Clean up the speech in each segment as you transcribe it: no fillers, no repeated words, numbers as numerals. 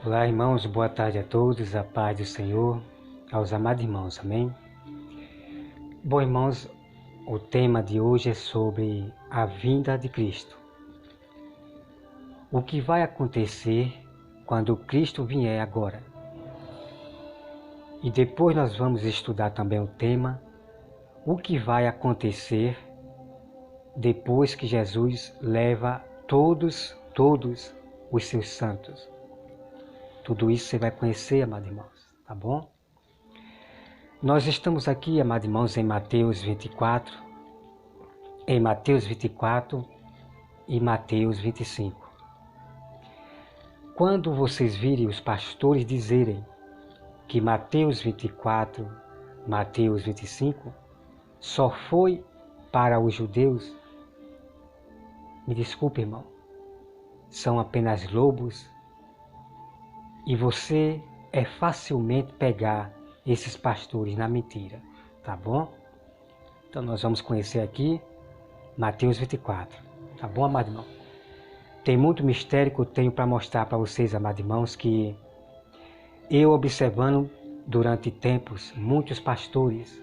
Olá, irmãos, boa tarde a todos, a paz do Senhor, aos amados irmãos, amém? Bom, irmãos, o tema de hoje é sobre a vinda de Cristo. O que vai acontecer quando Cristo vier agora? E depois nós vamos estudar também o tema, o que vai acontecer depois que Jesus leva todos os seus santos. Tudo isso você vai conhecer, amados irmãos, tá bom? Nós estamos aqui, amados irmãos, em Mateus 24 e Mateus 25. Quando vocês virem os pastores dizerem que Mateus 24, Mateus 25 só foi para os judeus, me desculpe, irmão, são apenas lobos e você é facilmente pegar esses pastores na mentira, tá bom? Então nós vamos conhecer aqui Mateus 24, tá bom, amado irmão? Tem muito mistério que eu tenho para mostrar para vocês, amados irmãos, que eu observando durante tempos muitos pastores,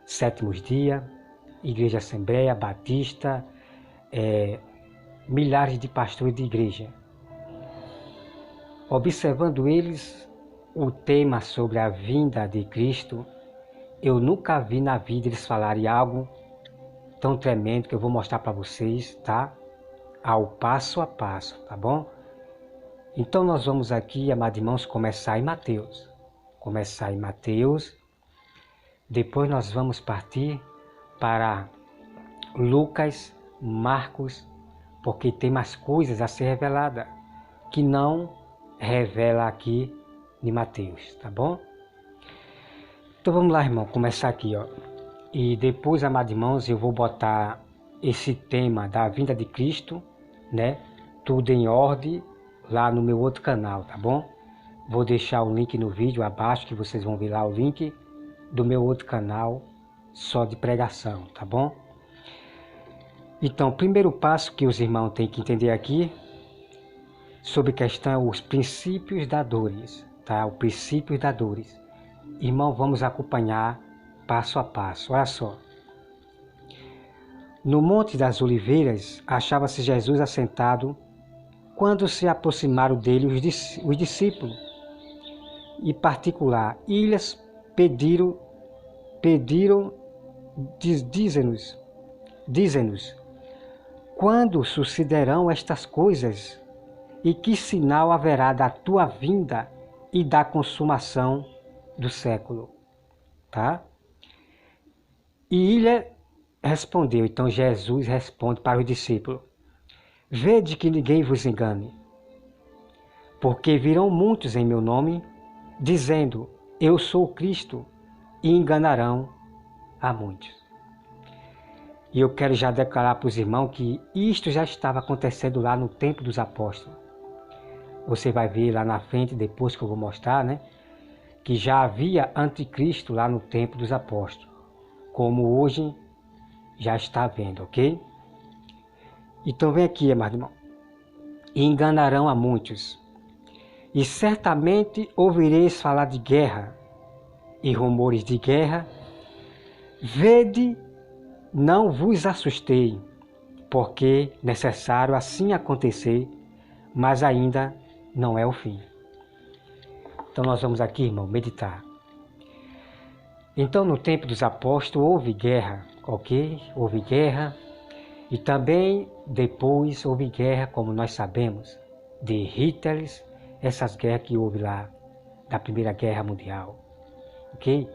Sétimos Dia, Igreja Assembleia, Batista, milhares de pastores de igreja. Observando eles o tema sobre a vinda de Cristo, eu nunca vi na vida eles falarem algo tão tremendo que eu vou mostrar para vocês, tá? Ao passo a passo, tá bom? Então nós vamos aqui, amados irmãos, começar em Mateus. Depois nós vamos partir para Lucas, Marcos, porque tem mais coisas a ser revelada que não revela aqui em Mateus, tá bom? Então vamos lá, irmão, começar aqui, ó. E depois, amados irmãos, eu vou botar esse tema da vinda de Cristo, né? Tudo em ordem lá no meu outro canal, tá bom? Vou deixar o link no vídeo abaixo, que vocês vão ver lá o link do meu outro canal, só de pregação, tá bom? Então, o primeiro passo que os irmãos têm que entender aqui, sobre a questão, os princípios da dores, tá? O princípio da dores. Irmão, vamos acompanhar passo a passo, olha só. No Monte das Oliveiras, achava-se Jesus assentado, quando se aproximaram dele os discípulos, em particular, eles pediram, dizem-nos, quando sucederão estas coisas? E que sinal haverá da tua vinda e da consumação do século? Tá? E ele respondeu, então Jesus responde para os discípulos, vede que ninguém vos engane, porque virão muitos em meu nome, dizendo, eu sou o Cristo, e enganarão a muitos. E eu quero já declarar para os irmãos que isto já estava acontecendo lá no tempo dos apóstolos. Você vai ver lá na frente, depois que eu vou mostrar, né? Que já havia anticristo lá no tempo dos apóstolos, como hoje já está havendo, ok? Então vem aqui, amado irmão. E enganarão a muitos. E certamente ouvireis falar de guerra e rumores de guerra. Vede, não vos assustei, porque necessário assim acontecer, mas ainda não é o fim. Então nós vamos aqui, irmão, meditar. Então no tempo dos apóstolos houve guerra, ok? Houve guerra. E também depois houve guerra, como nós sabemos, de Hitler, essas guerras que houve lá, da Primeira Guerra Mundial, ok?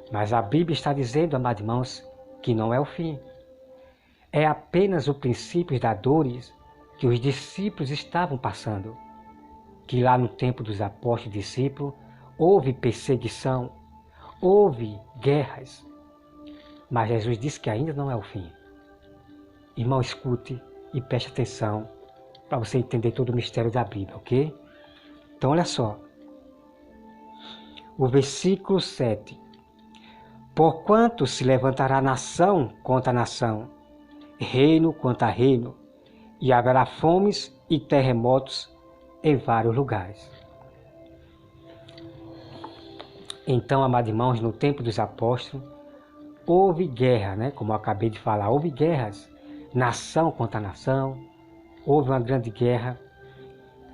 Mas a Bíblia está dizendo, amados irmãos, que não é o fim. É apenas o princípio das dores que os discípulos estavam passando. Que lá no tempo dos apóstolos e discípulos houve perseguição, houve guerras. Mas Jesus disse que ainda não é o fim. Irmão, escute e preste atenção para você entender todo o mistério da Bíblia, ok? Então olha só. O versículo 7. Porquanto se levantará nação contra nação, reino contra reino, e haverá fomes e terremotos em vários lugares. Então, amados irmãos, no tempo dos apóstolos, houve guerra, né? Como eu acabei de falar, houve guerras, nação contra nação, houve uma grande guerra,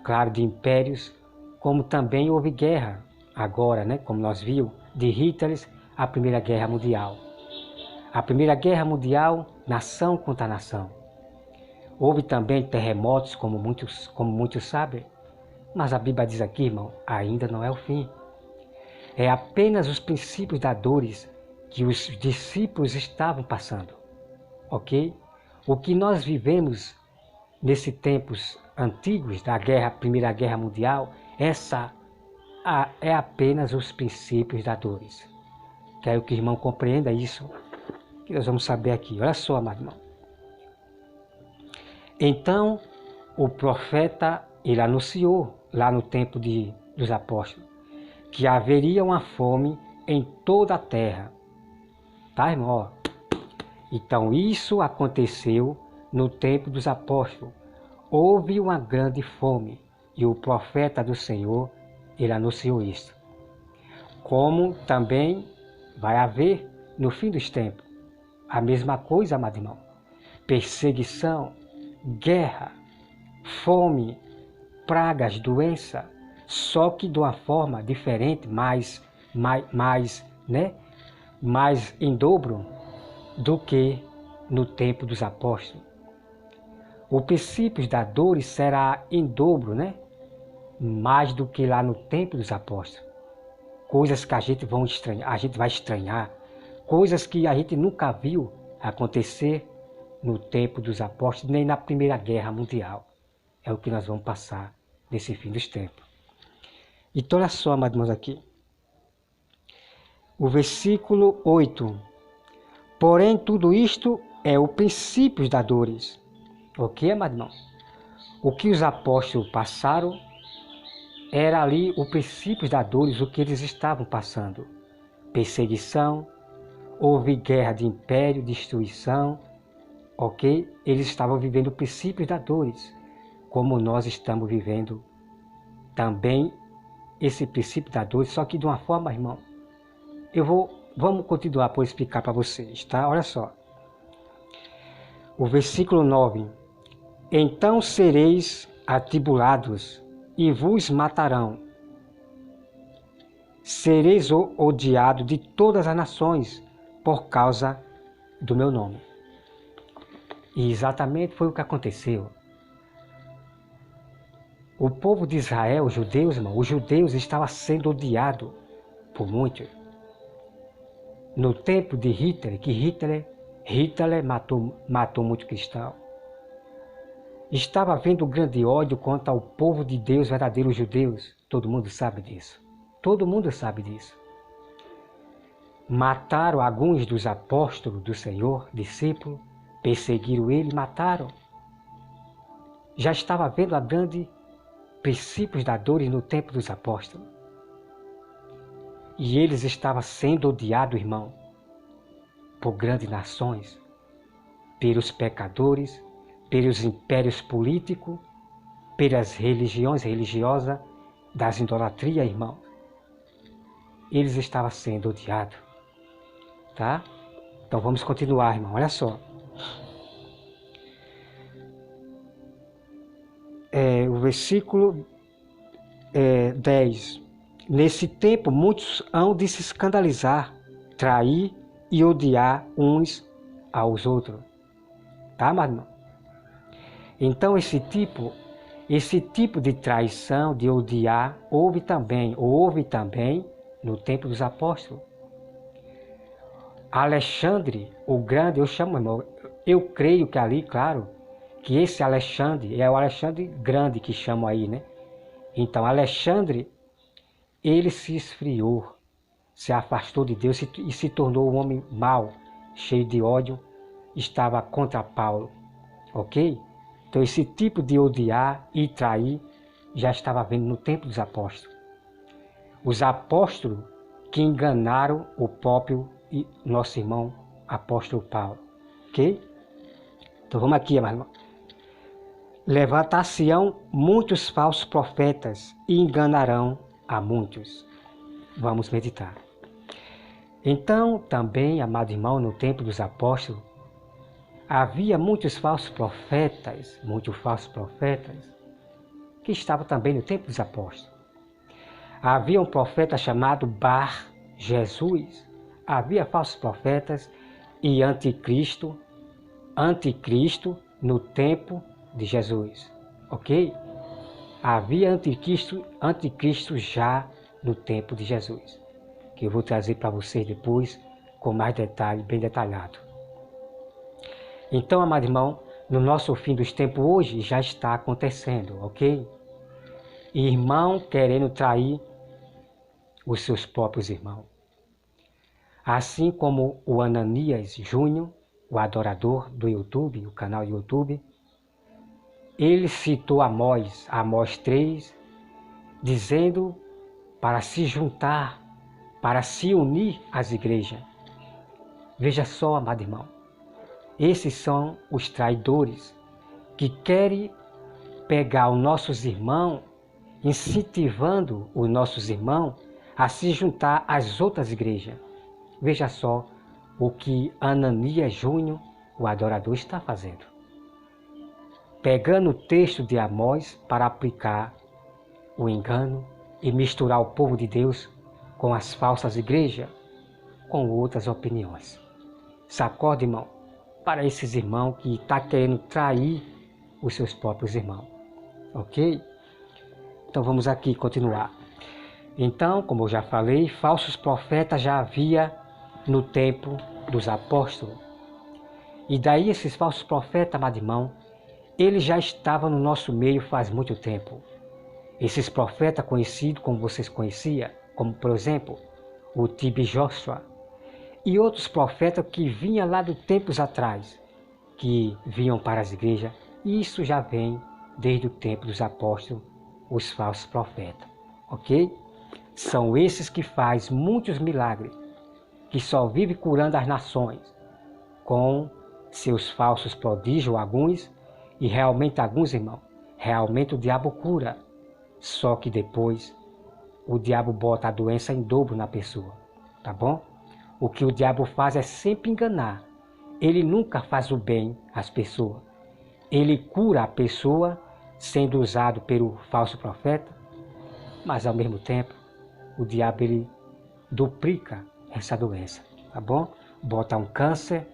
claro, de impérios, como também houve guerra agora, né? Como nós vimos, de Hitler, a Primeira Guerra Mundial. A Primeira Guerra Mundial, nação contra nação. Houve também terremotos, como muitos sabem, mas a Bíblia diz aqui, irmão, ainda não é o fim. É apenas os princípios da dores que os discípulos estavam passando, ok? O que nós vivemos nesses tempos antigos da Primeira Guerra Mundial, é apenas os princípios da dores. Quero que o irmão compreenda isso, que nós vamos saber aqui. Olha só, amado irmão. Então, o profeta, ele anunciou lá no tempo dos apóstolos, que haveria uma fome em toda a terra. Tá, irmão? Então, isso aconteceu no tempo dos apóstolos. Houve uma grande fome e o profeta do Senhor, ele anunciou isso. Como também vai haver no fim dos tempos. A mesma coisa, amado irmão. Perseguição, guerra, fome, pragas, doença, só que de uma forma diferente, mais em dobro do que no tempo dos apóstolos. O princípio da dor será em dobro, né? Mais do que lá no tempo dos apóstolos. Coisas que a gente vai estranhar, coisas que a gente nunca viu acontecer no tempo dos apóstolos, nem na Primeira Guerra Mundial. É o que nós vamos passar nesse fim dos tempos. Então, olha só, amados irmãos, aqui. O versículo 8. Porém, tudo isto é o princípio das dores. Ok, amados irmãos? O que os apóstolos passaram era ali o princípio das dores, o que eles estavam passando. Perseguição, houve guerra de império, destruição, ok? Eles estavam vivendo o princípio das dores, como nós estamos vivendo também esse princípio das dores, só que de uma forma, irmão, vamos continuar por explicar para vocês, tá? Olha só. O versículo 9. Então sereis atribulados e vos matarão. Sereis odiados de todas as nações por causa do meu nome. E exatamente foi o que aconteceu. O povo de Israel, os judeus, irmão, os judeus estavam sendo odiados por muitos. No tempo de Hitler, que Hitler matou muito cristão. Estava havendo um grande ódio contra o povo de Deus, verdadeiros judeus. Todo mundo sabe disso. Todo mundo sabe disso. Mataram alguns dos apóstolos do Senhor, discípulos, perseguiram ele e mataram. Já estava havendo a grande princípios da dor no tempo dos apóstolos. E eles estavam sendo odiados, irmão, por grandes nações, pelos pecadores, pelos impérios políticos, pelas religiões religiosas, das idolatrias, irmão. Eles estavam sendo odiados. Tá? Então vamos continuar, irmão. Olha só. O versículo 10. Nesse tempo, muitos hão de se escandalizar, trair e odiar uns aos outros. Tá, meu irmão? Então, esse tipo de traição, de odiar, houve também no tempo dos apóstolos. Alexandre, o grande, eu creio que ali, claro, que esse Alexandre é o Alexandre Grande que chamam aí, né? Então, Alexandre, ele se esfriou, se afastou de Deus e se tornou um homem mau, cheio de ódio, estava contra Paulo, ok? Então, esse tipo de odiar e trair já estava havendo no tempo dos apóstolos. Os apóstolos que enganaram o próprio nosso irmão apóstolo Paulo, ok? Então, vamos aqui, meu irmão. Levantar-se-ão muitos falsos profetas e enganarão a muitos. Vamos meditar. Então, também, amado irmão, no tempo dos apóstolos, havia muitos falsos profetas, que estavam também no tempo dos apóstolos. Havia um profeta chamado Bar Jesus. Havia falsos profetas e anticristo no tempo de Jesus, ok? Havia anticristo já no tempo de Jesus, que eu vou trazer para vocês depois com mais detalhe, bem detalhado. Então, amado irmão, no nosso fim dos tempos hoje já está acontecendo, ok? Irmão querendo trair os seus próprios irmãos. Assim como o Ananias Júnior, o adorador do YouTube, o canal do YouTube, ele citou Amós 3, dizendo para se juntar, para se unir às igrejas. Veja só, amado irmão, esses são os traidores que querem pegar os nossos irmãos, incentivando os nossos irmãos a se juntar às outras igrejas. Veja só o que Ananias Júnior, o adorador, está fazendo. Pegando o texto de Amós para aplicar o engano e misturar o povo de Deus com as falsas igrejas, com outras opiniões. Sacode, irmão, para esses irmãos que estão querendo trair os seus próprios irmãos. Ok? Então vamos aqui continuar. Então, como eu já falei, falsos profetas já havia no tempo dos apóstolos. E daí esses falsos profetas, amado irmão, eles já estavam no nosso meio faz muito tempo. Esses profetas conhecidos como vocês conheciam, como por exemplo, o T.B. Joshua, e outros profetas que vinham lá de tempos atrás, que vinham para as igrejas, e isso já vem desde o tempo dos apóstolos, os falsos profetas, ok? São esses que fazem muitos milagres, que só vivem curando as nações, com seus falsos prodígios, alguns, e realmente alguns, irmãos, realmente o diabo cura, só que depois o diabo bota a doença em dobro na pessoa, tá bom? O que o diabo faz é sempre enganar, ele nunca faz o bem às pessoas, ele cura a pessoa sendo usado pelo falso profeta, mas ao mesmo tempo o diabo ele duplica essa doença, tá bom? Bota um câncer,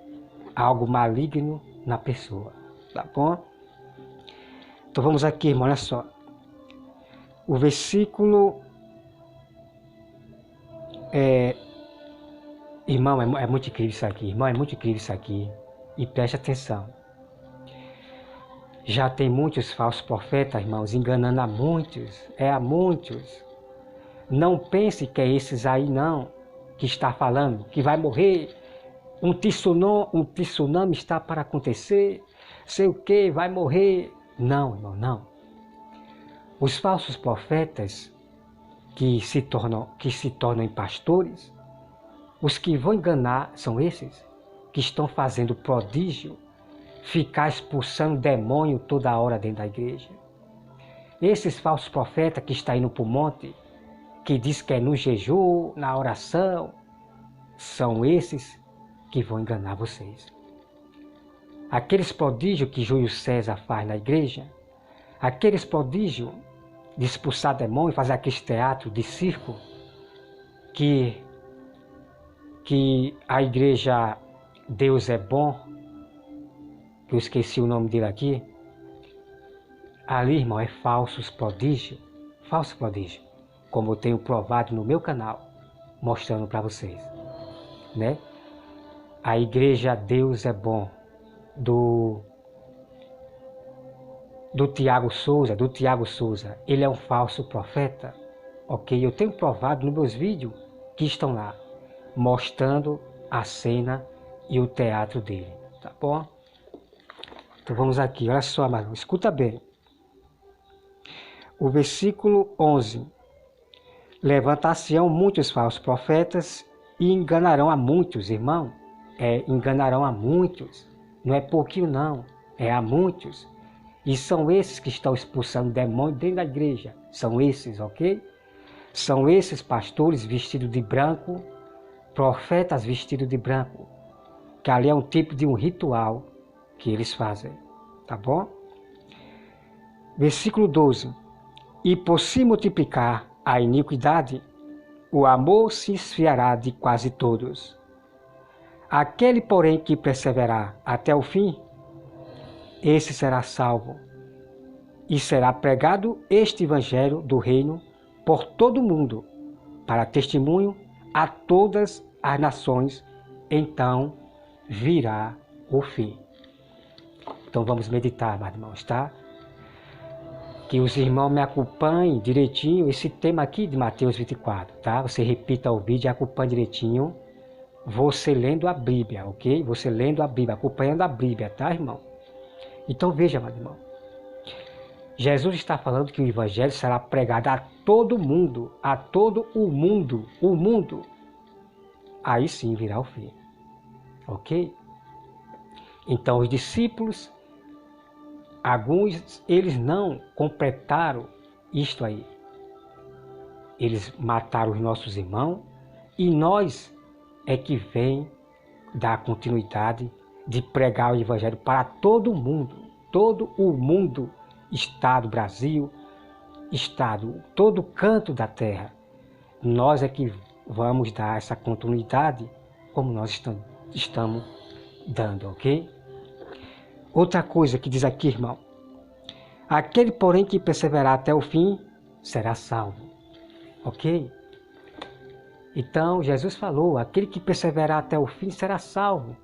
algo maligno na pessoa, tá bom? Então vamos aqui, irmão, olha só. O versículo irmão, é muito incrível isso aqui, irmão, é muito incrível isso aqui. E preste atenção. Já tem muitos falsos profetas, irmãos, enganando a muitos. Não pense que é esses aí não, que está falando, que vai morrer, um tsunami está para acontecer, sei o que, vai morrer. Não, irmão, não. Os falsos profetas que se tornam em pastores, os que vão enganar são esses, que estão fazendo prodígio, ficar expulsando demônio toda hora dentro da igreja. Esses falsos profetas que estão indo para o monte, que diz que é no jejum, na oração, são esses que vão enganar vocês. Aqueles prodígios que Júlio César faz na igreja, aqueles prodígios de expulsar demônio, fazer aqueles teatros de circo, que a igreja Deus é Bom, que eu esqueci o nome dele aqui, ali, irmão, é falso prodígio, como eu tenho provado no meu canal, mostrando para vocês, né? A igreja Deus é Bom, do Tiago Souza, ele é um falso profeta, ok? Eu tenho provado nos meus vídeos que estão lá, mostrando a cena e o teatro dele, tá bom? Então vamos aqui, olha só, amado, escuta bem. O versículo 11. Levantar-se-ão muitos falsos profetas e enganarão a muitos, irmão. Enganarão a muitos. Não é pouquinho não, é a muitos. E são esses que estão expulsando demônios dentro da igreja. São esses, ok? São esses pastores vestidos de branco, profetas vestidos de branco, que ali é um tipo de um ritual que eles fazem, tá bom? Versículo 12. E por se multiplicar a iniquidade, o amor se esfriará de quase todos. Aquele, porém, que perseverar até o fim, esse será salvo. E será pregado este evangelho do reino por todo o mundo, para testemunho a todas as nações, então virá o fim. Então vamos meditar, meus irmãos, tá? Que os irmãos me acompanhem direitinho esse tema aqui de Mateus 24, tá? Você repita o vídeo e acompanhe direitinho, você lendo a Bíblia, ok? Você lendo a Bíblia, acompanhando a Bíblia, tá, irmão? Então veja, meu irmão. Jesus está falando que o evangelho será pregado a todo mundo, a todo o mundo. Aí sim virá o fim, ok? Então os discípulos, alguns, eles não completaram isto aí. Eles mataram os nossos irmãos e nós é que vem dar continuidade de pregar o evangelho para todo o mundo, Estado, Brasil, Estado, todo canto da terra. Nós é que vamos dar essa continuidade como nós estamos dando, ok? Outra coisa que diz aqui, irmão. Aquele, porém, que perseverar até o fim, será salvo, ok? Então, Jesus falou, aquele que perseverar até o fim será salvo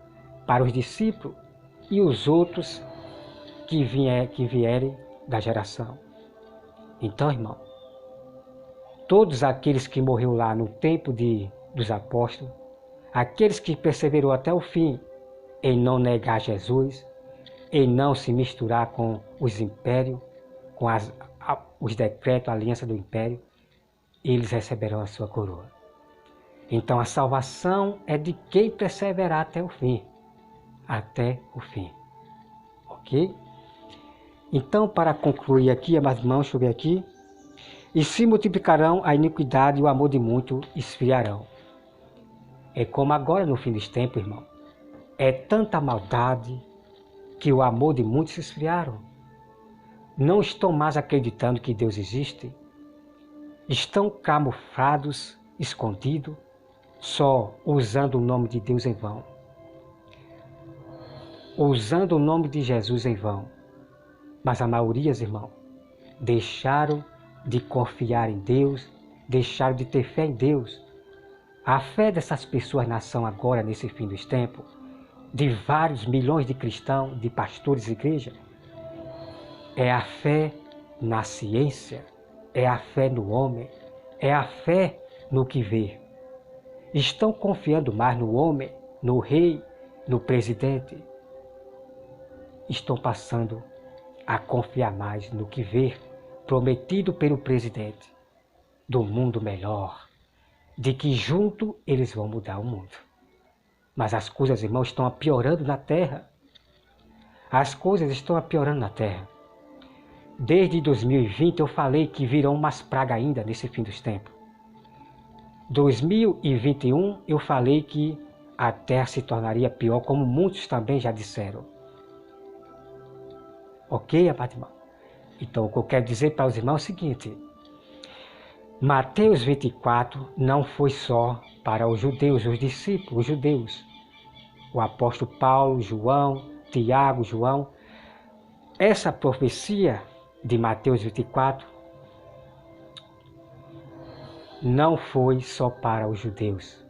para os discípulos e os outros que vierem da geração. Então, irmão, todos aqueles que morreram lá no tempo dos apóstolos, aqueles que perseverou até o fim em não negar Jesus, em não se misturar com os impérios, com os decretos, a aliança do império, eles receberão a sua coroa. Então a salvação é de quem perseverar até o fim. Até o fim. Ok? Então, para concluir aqui, amados irmãos, deixa eu ver aqui. E se multiplicarão a iniquidade e o amor de muito esfriarão. É como agora no fim dos tempos, irmão. É tanta maldade que o amor de muitos se esfriaram. Não estão mais acreditando que Deus existe. Estão camuflados, escondidos, só usando o nome de Deus em vão. Usando o nome de Jesus em vão. Mas a maioria, irmão, deixaram de confiar em Deus, deixaram de ter fé em Deus. A fé dessas pessoas na ação agora, nesse fim dos tempos, de vários milhões de cristãos, de pastores de igreja, é a fé na ciência, é a fé no homem, é a fé no que vê. Estão confiando mais no homem, no rei, no presidente. Estão passando a confiar mais no que vê, prometido pelo presidente, do mundo melhor, de que junto eles vão mudar o mundo. Mas as coisas, irmãos, estão piorando na terra. As coisas estão piorando na terra. Desde 2020 eu falei que virão umas pragas ainda nesse fim dos tempos. 2021 eu falei que a terra se tornaria pior, como muitos também já disseram. Ok, amado irmão? Então o que eu quero dizer para os irmãos é o seguinte. Mateus 24 não foi só para os judeus, os discípulos, os judeus. O apóstolo Paulo, João, Tiago, João. Essa profecia de Mateus 24 não foi só para os judeus,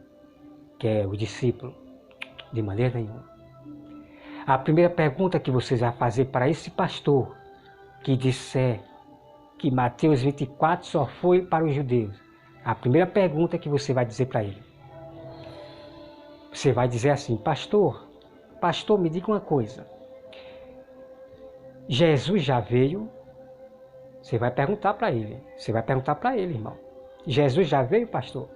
que é o discípulo, de maneira nenhuma. A primeira pergunta que você vai fazer para esse pastor que disser que Mateus 24 só foi para os judeus, a primeira pergunta que você vai dizer para ele, você vai dizer assim, pastor, me diga uma coisa, Jesus já veio? Você vai perguntar para ele, irmão, Jesus já veio, pastor?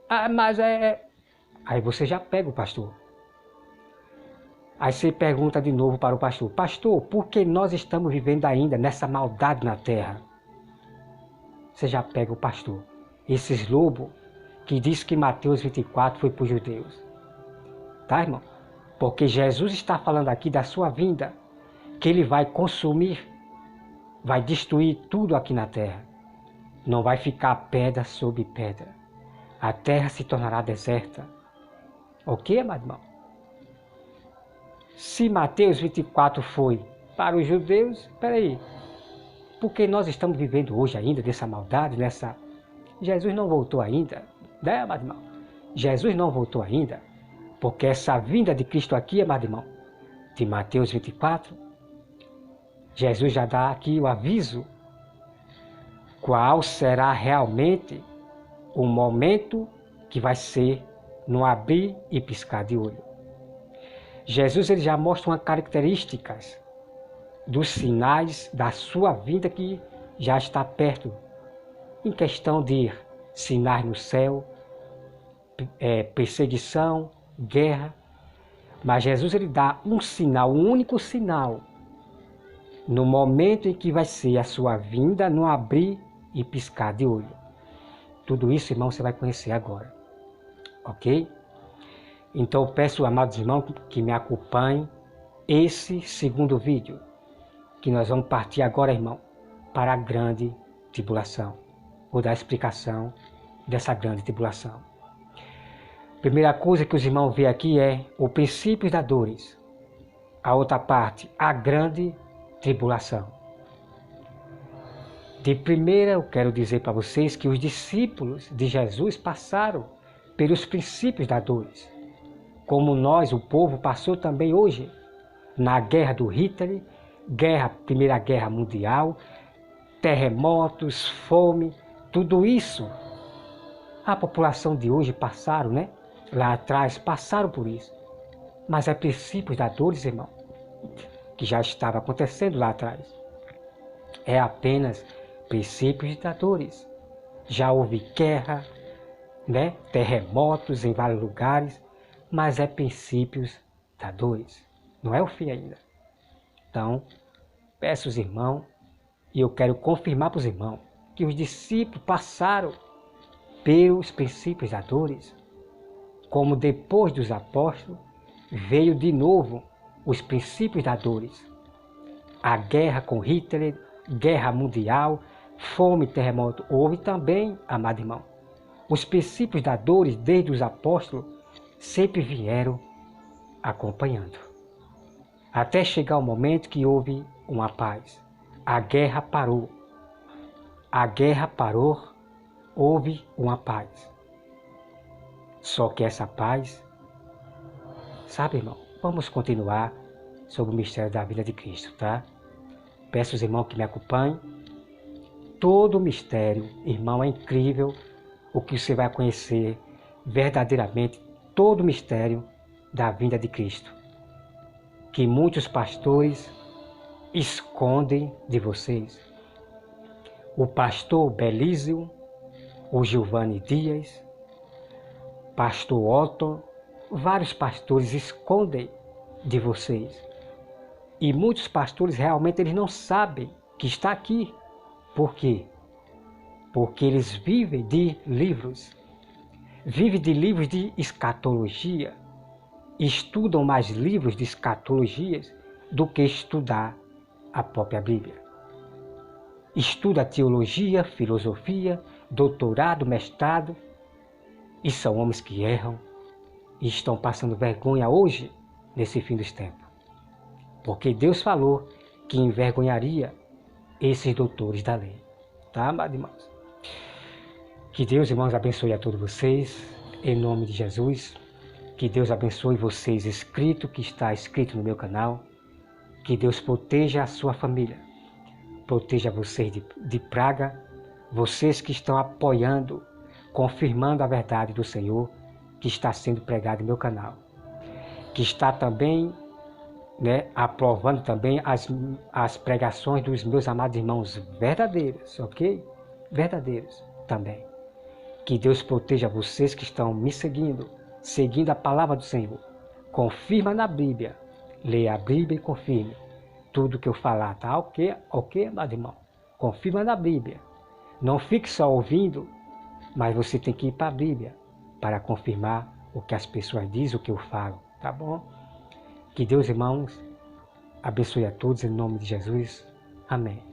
Ah, mas Aí você já pega o pastor. Aí você pergunta de novo para o pastor, pastor, por que nós estamos vivendo ainda nessa maldade na terra? você já pega o pastor. Esses lobos que diz que Mateus 24 foi para os judeus. Tá, irmão? Porque Jesus está falando aqui da sua vinda, que ele vai consumir, vai destruir tudo aqui na terra. Não vai ficar pedra sobre pedra. A terra se tornará deserta. Ok, amado irmão? Se Mateus 24 foi para os judeus, peraí, porque nós estamos vivendo hoje ainda dessa maldade, nessa... Jesus não voltou ainda, né, amado irmão? Jesus não voltou ainda, porque essa vinda de Cristo aqui, amado irmão, de Mateus 24, Jesus já dá aqui o aviso qual será realmente o momento que vai ser no abrir e piscar de olho. Jesus ele já mostra uma características dos sinais da sua vinda que já está perto, em questão de sinais no céu, perseguição, guerra. Mas Jesus ele dá um sinal, um único sinal, no momento em que vai ser a sua vinda, no abrir e piscar de olho. Tudo isso, irmão, você vai conhecer agora. Ok? Então, eu peço, amados irmãos, que me acompanhem esse segundo vídeo, que nós vamos partir agora, irmão, para a grande tribulação. Vou dar a explicação dessa grande tribulação. Primeira coisa que os irmãos veem aqui é o princípio das dores. A outra parte, a grande tribulação. De primeira, eu quero dizer para vocês que os discípulos de Jesus passaram pelos princípios das dores. Como nós, o povo, passou também hoje na guerra do Hitler, Primeira Guerra Mundial, terremotos, fome, tudo isso. A população de hoje passaram, né? Lá atrás passaram por isso. Mas é princípios das dores, irmão, que já estava acontecendo lá atrás. É apenas princípios das dores. Já houve guerra, né? Terremotos em vários lugares, mas é princípios das dores. Não é o fim ainda. Então, peço aos irmãos, e eu quero confirmar para os irmãos, que os discípulos passaram pelos princípios das dores, como depois dos apóstolos, veio de novo os princípios das dores. A guerra com Hitler, guerra mundial, fome, terremoto, houve também, amado irmão. Os princípios das dores, desde os apóstolos, sempre vieram acompanhando. Até chegar o momento que houve uma paz. A guerra parou. A guerra parou, houve uma paz. Só que essa paz, sabe, irmão, vamos continuar sobre o mistério da vida de Cristo, tá? Peço aos irmãos que me acompanhem. Todo o mistério, irmão, é incrível o que você vai conhecer verdadeiramente, todo o mistério da vinda de Cristo, que muitos pastores escondem de vocês. O pastor Belísio, o Giovanni Dias, pastor Otto, vários pastores escondem de vocês. E muitos pastores realmente eles não sabem que está aqui. Por quê? Porque eles vivem de livros. Vivem de livros de escatologia. Estudam mais livros de escatologias do que estudar a própria Bíblia. Estuda teologia, filosofia, doutorado, mestrado, e são homens que erram e estão passando vergonha hoje, nesse fim dos tempos. Porque Deus falou que envergonharia esses doutores da lei. Tá, amados irmãos? Que Deus, irmãos, abençoe a todos vocês, em nome de Jesus. Que Deus abençoe vocês, que está escrito no meu canal. Que Deus proteja a sua família. Proteja vocês de praga. Vocês que estão apoiando, confirmando a verdade do Senhor, que está sendo pregado no meu canal. Que está também, né, aprovando também as pregações dos meus amados irmãos verdadeiros, ok? Verdadeiros também. Que Deus proteja vocês que estão me seguindo a palavra do Senhor. Confirma na Bíblia. Leia a Bíblia e confirme tudo que eu falar, tá? Ok, amado irmão? Confirma na Bíblia. Não fique só ouvindo, mas você tem que ir para a Bíblia para confirmar o que as pessoas dizem, o que eu falo, tá bom? Que Deus, irmãos, abençoe a todos em nome de Jesus. Amém.